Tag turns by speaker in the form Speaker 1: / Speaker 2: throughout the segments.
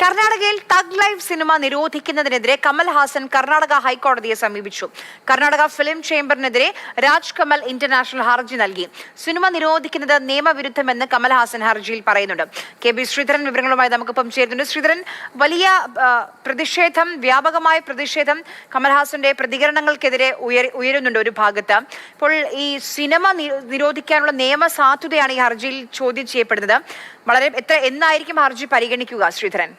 Speaker 1: കർണാടകയിൽ തഗ് ലൈഫ് സിനിമ നിരോധിക്കുന്നതിനെതിരെ കമൽ ഹാസൻ കർണാടക ഹൈക്കോടതിയെ സമീപിച്ചു. കർണാടക ഫിലിം ചേംബറിനെതിരെ രാജ് കമൽ ഇന്റർനാഷണൽ ഹർജി നൽകി. സിനിമ നിരോധിക്കുന്നത് നിയമവിരുദ്ധമെന്ന് കമൽ ഹാസൻ ഹർജിയിൽ പറയുന്നുണ്ട്. കെ ബി ശ്രീധരൻ വിവരങ്ങളുമായി നമുക്കിപ്പം ചേരുന്നുണ്ട്. ശ്രീധരൻ, വലിയ പ്രതിഷേധം, വ്യാപകമായ പ്രതിഷേധം കമൽഹാസന്റെ പ്രതികരണങ്ങൾക്കെതിരെ ഉയരുന്നുണ്ട് ഒരു ഭാഗത്ത്. ഇപ്പോൾ ഈ സിനിമ നിരോധിക്കാനുള്ള നിയമസാധുതയാണ് ഈ ഹർജിയിൽ ചോദ്യം ചെയ്യപ്പെടുന്നത്. എന്നായിരിക്കും ഹർജി പരിഗണിക്കുക ശ്രീധരൻ?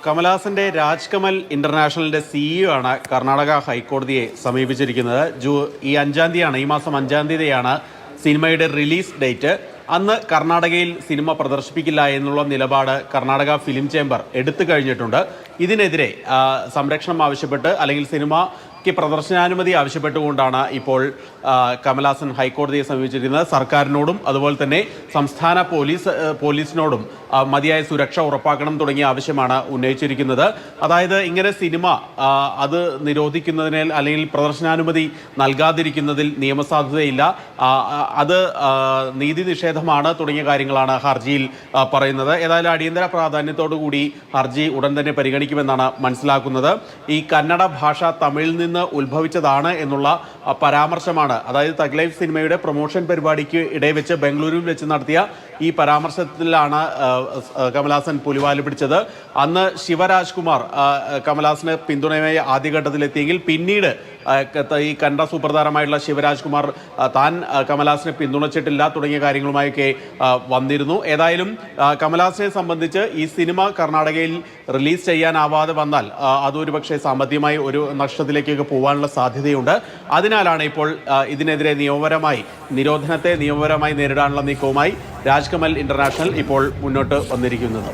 Speaker 2: കമൽഹാസന്റെ രാജ് കമൽ ഇന്റർനാഷണലിന്റെ സിഇഒ ആണ് കർണാടക ഹൈക്കോടതിയെ സമീപിച്ചിരിക്കുന്നത്. ഈ മാസം 5-ാം തീയതിയാണ് സിനിമയുടെ റിലീസ് ഡേറ്റ്. അന്ന് കർണാടകയിൽ സിനിമ പ്രദർശിപ്പിക്കില്ല എന്നുള്ള നിലപാട് കർണാടക ഫിലിം ചേംബർ എടുത്തു കഴിഞ്ഞിട്ടുണ്ട്. ഇതിനെതിരെ സംരക്ഷണം ആവശ്യപ്പെട്ട് അല്ലെങ്കിൽ സിനിമയ്ക്ക് പ്രദർശനാനുമതി ആവശ്യപ്പെട്ടുകൊണ്ടാണ് ഇപ്പോൾ കമൽഹാസൻ ഹൈക്കോടതിയെ സമീപിച്ചിരിക്കുന്നത്. സർക്കാരിനോടും അതുപോലെ തന്നെ സംസ്ഥാന പോലീസിനോടും മതിയായ സുരക്ഷ ഉറപ്പാക്കണം തുടങ്ങിയ ആവശ്യമാണ് ഉന്നയിച്ചിരിക്കുന്നത്. അതായത് ഇങ്ങനെ സിനിമ അത് നിരോധിക്കുന്നതിന് അല്ലെങ്കിൽ പ്രദർശനാനുമതി നൽകാതിരിക്കുന്നതിൽ നിയമസാധുതയില്ല, അത് നീതി നിഷേധമാണ് തുടങ്ങിയ കാര്യങ്ങളാണ് ഹർജിയിൽ പറയുന്നത്. ഏതായാലും അടിയന്തര പ്രാധാന്യത്തോടു കൂടി ഹർജി ഉടൻ തന്നെ പരിഗണിക്കുമെന്നാണ് മനസ്സിലാക്കുന്നത്. ഈ കന്നഡ ഭാഷ തമിഴിൽ നിന്ന് ഉത്ഭവിച്ചതാണ് എന്നുള്ള പരാമർശമാണ്, അതായത് തഗ് ലൈഫ് സിനിമയുടെ പ്രൊമോഷൻ പരിപാടിക്ക് ഇടയിൽ ബംഗളൂരുവിൽ വെച്ച് നടത്തിയ ഈ പരാമർശത്തിലാണ് കമൽഹാസൻ പുലിവാല് പിടിച്ചത്. അന്ന് ശിവരാജ്കുമാർ കമൽഹാസന് പിന്തുണയുമായി ആദ്യഘട്ടത്തിലെത്തിയെങ്കിൽ പിന്നീട് ഈ കന്നഡ സൂപ്രധാനമായിട്ടുള്ള ശിവരാജ്കുമാർ താൻ കമൽഹാസനെ പിന്തുണച്ചിട്ടില്ല തുടങ്ങിയ കാര്യങ്ങളുമായൊക്കെ വന്നിരുന്നു. ഏതായാലും കമൽഹാസനെ സംബന്ധിച്ച് ഈ സിനിമ കർണാടകയിൽ റിലീസ് ചെയ്യാനാവാതെ വന്നാൽ അതൊരു പക്ഷേ സാമ്പത്തികമായി ഒരു നഷ്ടത്തിലേക്കൊക്കെ പോകാനുള്ള സാധ്യതയുണ്ട്. അതിനാലാണ് ഇപ്പോൾ ഇതിനെതിരെ നിരോധനത്തെ നിയമപരമായി നേരിടാനുള്ള നീക്കവുമായി രാജ് കമൽ ഇന്റർനാഷണൽ ഇപ്പോൾ മുന്നോട്ട് വന്നിരിക്കുന്നത്.